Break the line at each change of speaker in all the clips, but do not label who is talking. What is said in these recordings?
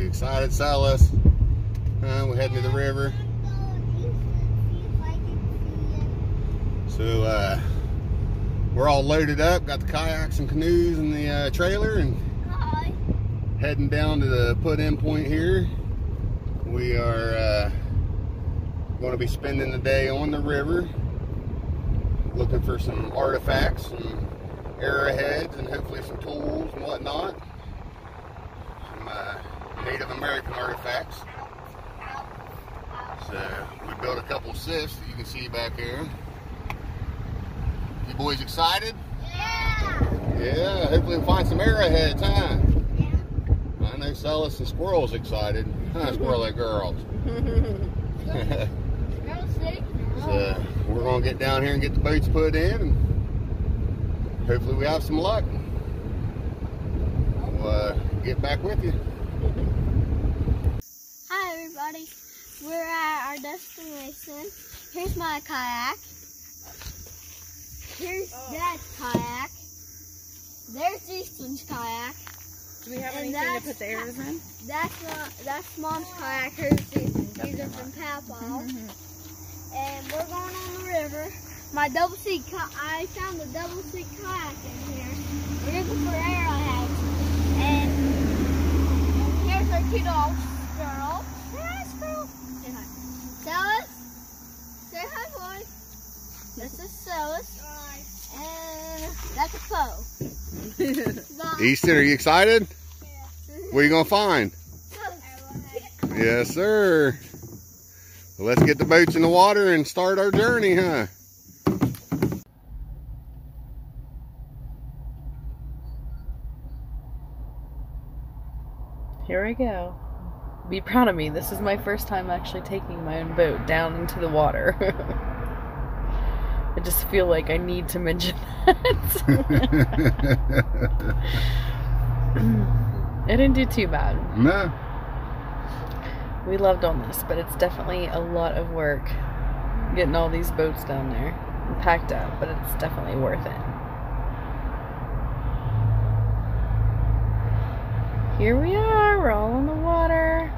You excited, Silas? We're heading to the river. So we're all loaded up, got the kayaks and canoes in the trailer, and heading down to the put-in point here. We are going to be spending the day on the river, looking for some artifacts, some arrowheads, and hopefully some tools and whatnot. Some Native American artifacts. So we built a couple sifts that you can see back here. You boys excited?
Yeah!
Yeah, hopefully we'll find some arrowheads, huh? Yeah. I know Silas and Squirrel's excited. Huh, Squirrel girls? So we're going to get down here and get the boats put in, and hopefully we have some luck. We'll get back with you.
Hi everybody, we're at our destination. Here's my kayak. Here's Dad's kayak. There's Easton's kayak.
Do we have anything to put the arrows in?
That's Mom's kayak. Here's Easton's. These are from Papa's. And we're going on the river. My double seat, I found a double seat kayak in here. We're looking for arrowheads. And here's our cute old squirrel. Say hi, squirrel. Say hi. Silas. Say hi, boy. This is Silas. And that's a foe.
Easton, are you excited?
Yeah.
What are you going to find? Yes, sir. Well, let's get the boats in the water and start our journey, huh?
Here we go. Be proud of me. This is my first time actually taking my own boat down into the water. I just feel like I need to mention that. It didn't do too bad.
No.
We loved on this, but it's definitely a lot of work getting all these boats down there and packed up, but it's definitely worth it. Here we are, we're all in the water.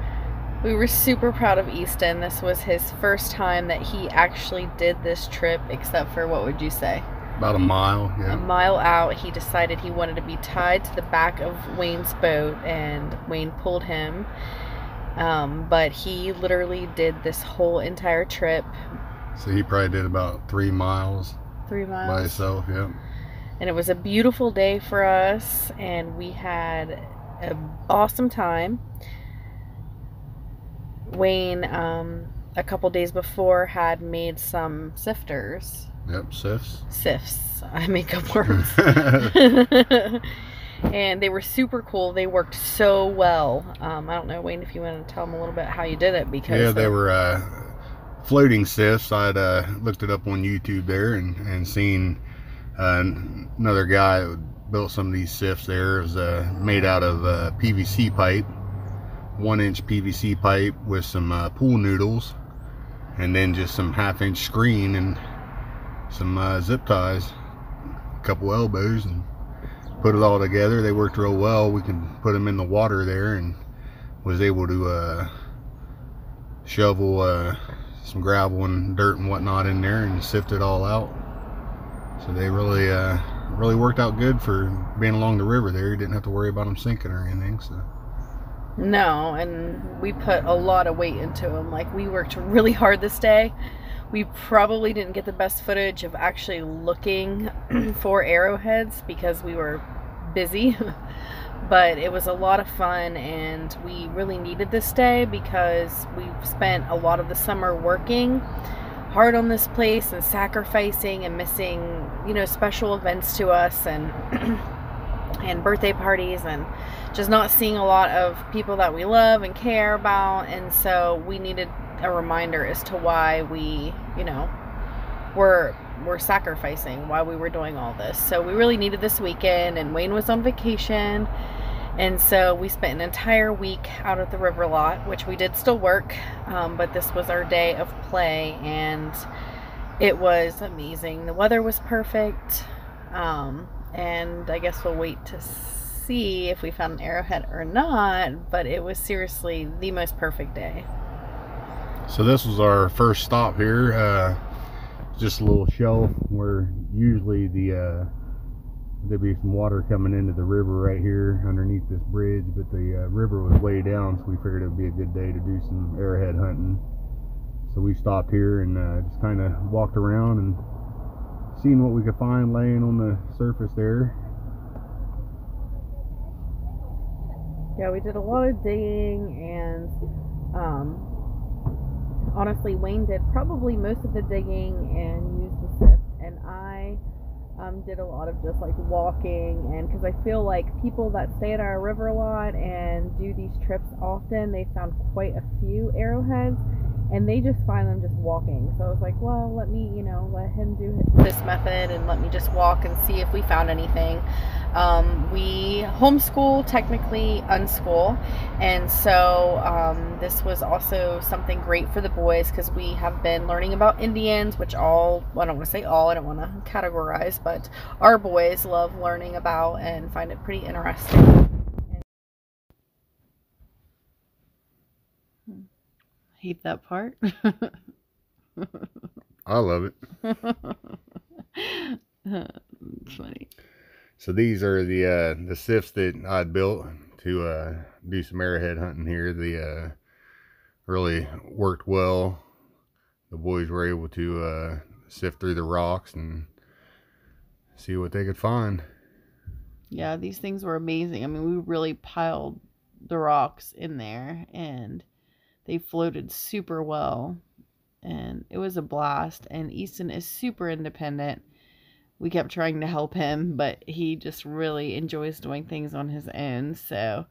We were super proud of Easton. This was his first time that he actually did this trip, except for, what would you say?
About a mile, yeah.
A mile out, he decided he wanted to be tied to the back of Wayne's boat, and Wayne pulled him. But he literally did this whole entire trip.
So he probably did about 3 miles.
3 miles.
By himself, yeah.
And it was a beautiful day for us, and we had an awesome time. Wayne, a couple days before, had made some sifters.
Yep, sifts.
Sifts. I make up words. And they were super cool. They worked so well. I don't know, Wayne, if you want to tell them a little bit how you did it, because
yeah, they were floating sifts. I'd looked it up on YouTube there and seen another guy that built some of these sifts there. It was made out of PVC pipe, 1-inch PVC pipe with some pool noodles, and then just some 1/2-inch screen and some zip ties, a couple elbows, and put it all together. They worked real well. We could put them in the water there, and was able to shovel some gravel and dirt and whatnot in there and sift it all out. So they really worked out good for being along the river there. You didn't have to worry about them sinking or anything. So
no, and we put a lot of weight into them. Like, we worked really hard this day. We probably didn't get the best footage of actually looking for arrowheads because we were busy, but it was a lot of fun, and we really needed this day because we've spent a lot of the summer working hard on this place and sacrificing and missing, you know, special events to us and and birthday parties, and just not seeing a lot of people that we love and care about. And so we needed a reminder as to why we, you know, were sacrificing, why we were doing all this. So we really needed this weekend, and Wayne was on vacation, and so we spent an entire week out at the river lot, which we did still work, but this was our day of play, and it was amazing. The weather was perfect, and I guess we'll wait to see if we found an arrowhead or not, but it was seriously the most perfect day.
So this was our first stop here. Just a little shelf where usually there'd be some water coming into the river right here underneath this bridge, but the river was way down, so we figured it would be a good day to do some arrowhead hunting. So we stopped here and just kind of walked around and seen what we could find laying on the surface there.
Yeah, we did a lot of digging, and honestly, Wayne did probably most of the digging and used the sift, and I did a lot of just like walking, and because I feel like people that stay at our river a lot and do these trips often, they found quite a few arrowheads, and they just find them just walking. So I was like, well, let me, let him do this method and let me just walk and see if we found anything. We homeschool, technically unschool, and so this was also something great for the boys because we have been learning about Indians, which I don't want to say all, I don't want to categorize, but our boys love learning about and find it pretty interesting. Hate that part.
I love it.
It's funny.
So these are the sifts that I built to do some arrowhead hunting here. They really worked well. The boys were able to sift through the rocks and see what they could find.
Yeah, these things were amazing. I mean, we really piled the rocks in there, and they floated super well, and it was a blast. And Easton is super independent. We kept trying to help him, but he just really enjoys doing things on his own. So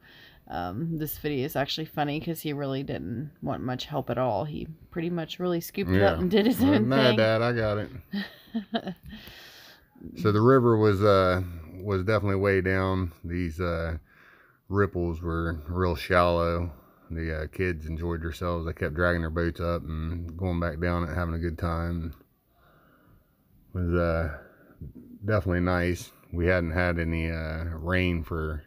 this video is actually funny because he really didn't want much help at all. He pretty much really scooped it up and did his own thing.
Dad, I got it. So the river was definitely way down. These ripples were real shallow. The kids enjoyed themselves. They kept dragging their boats up and going back down and having a good time. It was definitely nice. We hadn't had any rain for,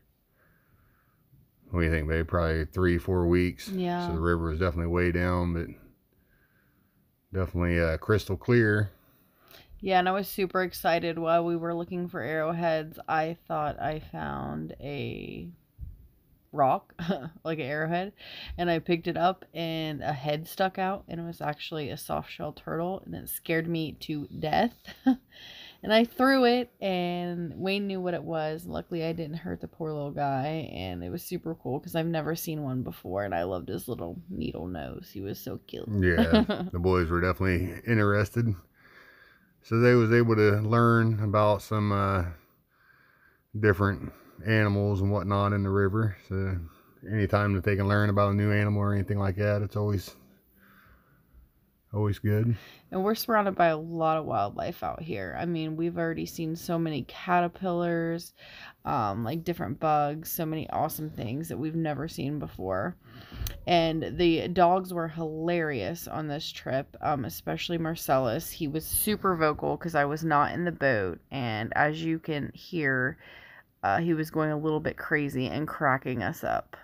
what do you think, babe? Probably 3-4 weeks.
Yeah.
So the river was definitely way down, but definitely crystal clear.
Yeah, and I was super excited while we were looking for arrowheads. I thought I found a rock, like an arrowhead, and I picked it up and a head stuck out, and it was actually a soft-shell turtle, and it scared me to death. And I threw it, and Wayne knew what it was. Luckily, I didn't hurt the poor little guy, and it was super cool because I've never seen one before, and I loved his little needle nose. He was so cute.
Yeah, the boys were definitely interested. So they was able to learn about some different animals and whatnot in the river. So anytime that they can learn about a new animal or anything like that, it's always good.
And we're surrounded by a lot of wildlife out here. I mean, we've already seen so many caterpillars, like different bugs, so many awesome things that we've never seen before. And the dogs were hilarious on this trip, especially Marcellus. He was super vocal because I was not in the boat, and as you can hear, he was going a little bit crazy and cracking us up.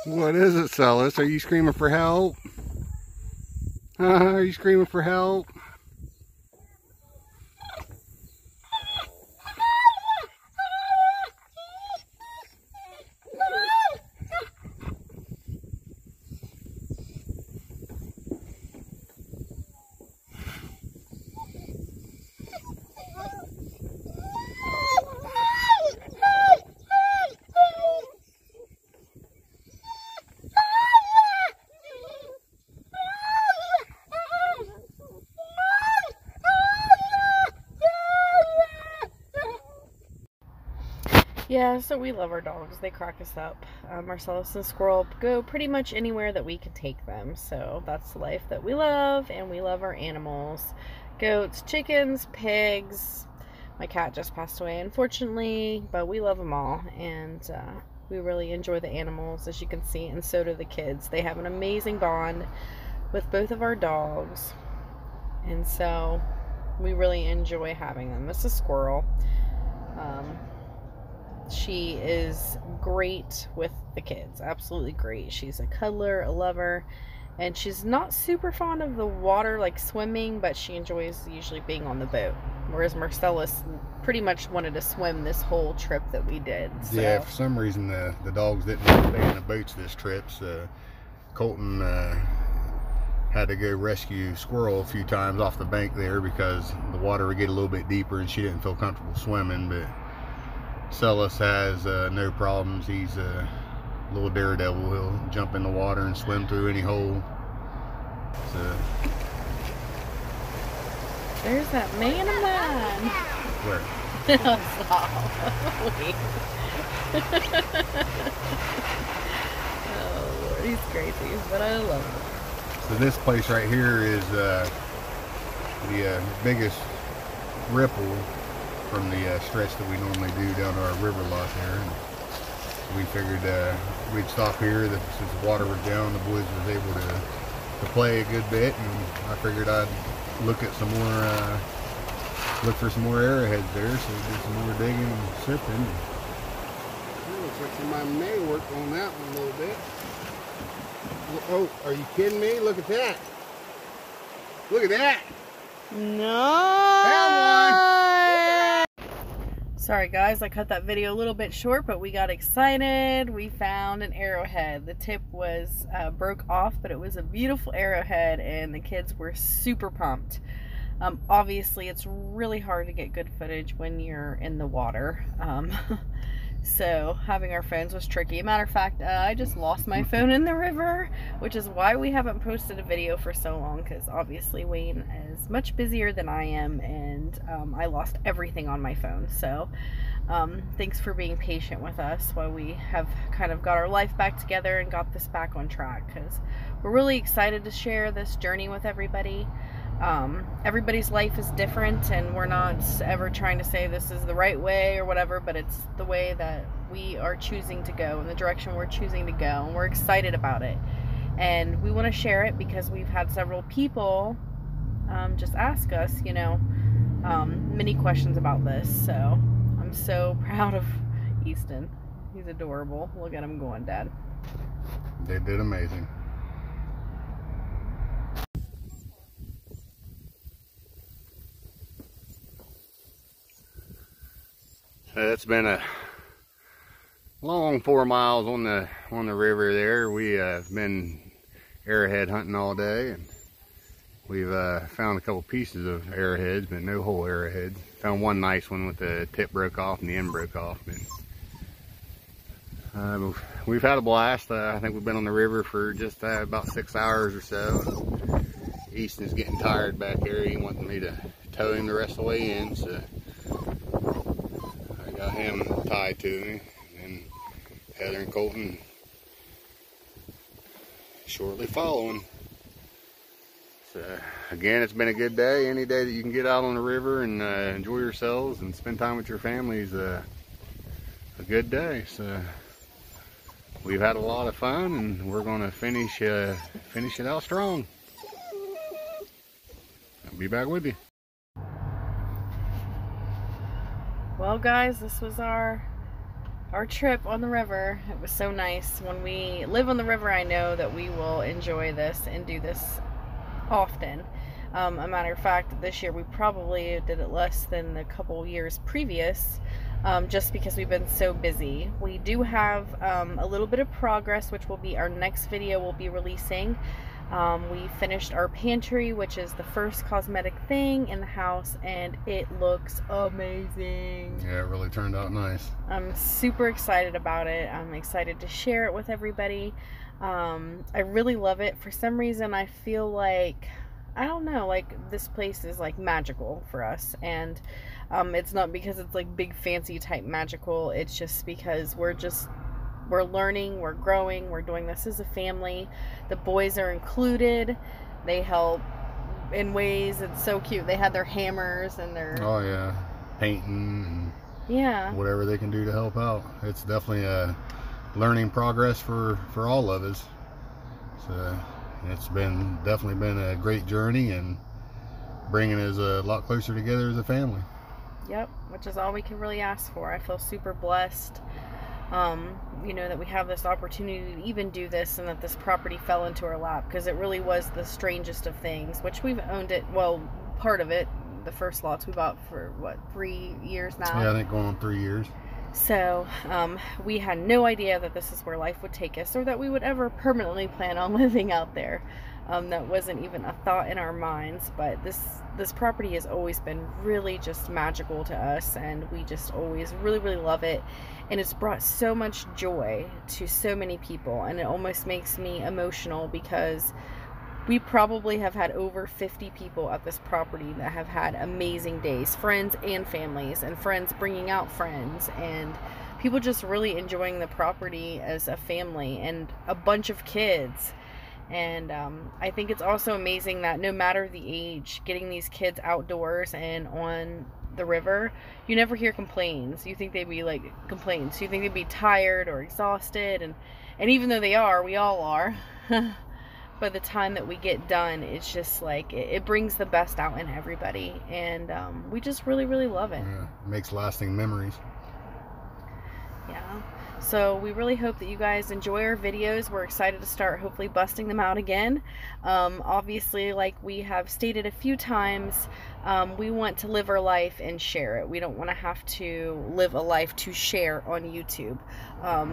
What is it, Celis? Are you screaming for help? Are you screaming for help?
Yeah, so we love our dogs. They crack us up. Marcellus and Squirrel go pretty much anywhere that we can take them. So that's the life that we love, and we love our animals. Goats, chickens, pigs. My cat just passed away, unfortunately, but we love them all. And we really enjoy the animals, as you can see, and so do the kids. They have an amazing bond with both of our dogs. And so we really enjoy having them. This is Squirrel. She is great with the kids, absolutely great. She's a cuddler, a lover, and she's not super fond of the water, like swimming, but she enjoys usually being on the boat. Whereas Marcellus pretty much wanted to swim this whole trip that we did. So.
Yeah, for some reason the dogs didn't want to stay in the boats this trip, so Colton had to go rescue Squirrel a few times off the bank there because the water would get a little bit deeper and she didn't feel comfortable swimming. But Celis has no problems. He's a little daredevil. He'll jump in the water and swim through any hole. So
there's that man of mine.
Where?
Stop. Wait. Oh Lord, he's crazy, but I love him.
So this place right here is the biggest ripple from the stretch that we normally do down to our river lot there. And we figured we'd stop here. That since the water was down, the boys was able to play a good bit, and I figured I'd look at some more, look for some more arrowheads there, so do some more digging and sifting. It looks like somebody may work on that one a little bit. Oh, are you kidding me? Look at that! Look at that!
No!
Found one!
Sorry guys, I cut that video a little bit short, but we got excited. We found an arrowhead. The tip was broke off, but it was a beautiful arrowhead, and the kids were super pumped. Obviously, it's really hard to get good footage when you're in the water. So having our phones was tricky. Matter of fact, I just lost my phone in the river, which is why we haven't posted a video for so long, because obviously Wayne is much busier than I am, and I lost everything on my phone. So thanks for being patient with us while we have kind of got our life back together and got this back on track, because we're really excited to share this journey with everybody. Everybody's life is different, and we're not ever trying to say this is the right way or whatever, but it's the way that we are choosing to go, in the direction we're choosing to go, and we're excited about it. And we want to share it because we've had several people just ask us, you know, many questions about this. So I'm so proud of Easton. He's adorable. Look at him going, Dad.
They did amazing. It's been a long 4 miles on the river there. We have been arrowhead hunting all day, and we've found a couple pieces of arrowheads, but no whole arrowheads. Found one nice one with the tip broke off and the end broke off. But we've had a blast. I think we've been on the river for just about 6 hours or so. Easton's getting tired back there. He wanted me to tow him the rest of the way in, so got him tied to me, and Heather and Colton shortly following. So again, it's been a good day. Any day that you can get out on the river and enjoy yourselves and spend time with your family is a good day. So we've had a lot of fun, and we're going to finish it out strong. I'll be back with you.
Well guys, this was our our trip on the river. It was so nice. When we live on the river, I know that we will enjoy this and do this often. A matter of fact, this year we probably did it less than the couple years previous, just because we've been so busy. We do have a little bit of progress, which will be our next video we'll be releasing. We finished our pantry, which is the first cosmetic thing in the house, and it looks amazing.
Yeah, it really turned out nice.
I'm super excited about it. I'm excited to share it with everybody. I really love it. For some reason, I feel like, I don't know, like this place is like magical for us, and it's not because it's like big fancy type magical. It's just because we're learning, we're growing, we're doing this as a family. The boys are included. They help in ways. It's so cute. They had their hammers and their,
oh yeah, painting and
yeah,
whatever they can do to help out. It's definitely a learning progress for all of us. So it's definitely been a great journey and bringing us a lot closer together as a family.
Yep, which is all we can really ask for. I feel super blessed, you know, that we have this opportunity to even do this, and that this property fell into our lap, because it really was the strangest of things, which we've owned it, well, part of it, the first lots we bought for, what, 3 years now?
Yeah, I think going on 3 years.
So, we had no idea that this is where life would take us, or that we would ever permanently plan on living out there. That wasn't even a thought in our minds, but this property has always been really just magical to us, and we just always really love it, and it's brought so much joy to so many people, and it almost makes me emotional, because we probably have had over 50 people at this property that have had amazing days, friends and families, and friends bringing out friends, and people just really enjoying the property as a family, and a bunch of kids. And I think it's also amazing that no matter the age, getting these kids outdoors and on the river, you never hear complaints. You think they'd be like complaints. You think they'd be tired or exhausted, and even though they are, we all are. By the time that we get done, it's just like it brings the best out in everybody, and we just really love it.
Yeah, makes lasting memories.
Yeah. So we really hope that you guys enjoy our videos. We're excited to start hopefully busting them out again. Obviously, like we have stated a few times, we want to live our life and share it. We don't want to have to live a life to share on YouTube.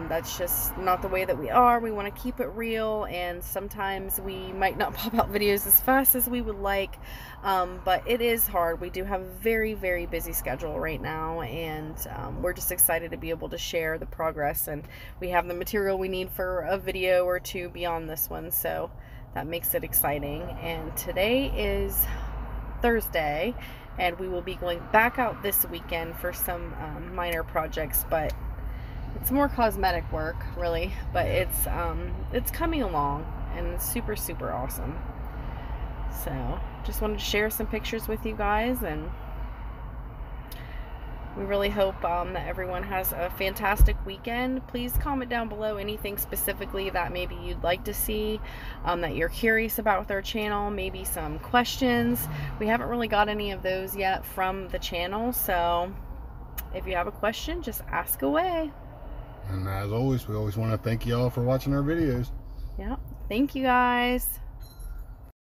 That's just not the way that we are. We want to keep it real, and sometimes we might not pop out videos as fast as we would like, but it is hard. We do have a very busy schedule right now, and we're just excited to be able to share the progress, and we have the material we need for a video or two beyond this one, so that makes it exciting. And today is Thursday, and we will be going back out this weekend for some minor projects, but it's more cosmetic work really, but it's coming along, and it's super awesome. So just wanted to share some pictures with you guys, and we really hope that everyone has a fantastic weekend. Please comment down below anything specifically that maybe you'd like to see, that you're curious about with our channel, maybe some questions. We haven't really got any of those yet from the channel, so if you have a question, just ask away.
And as always, we always want to thank you all for watching our videos.
Yeah, thank you guys.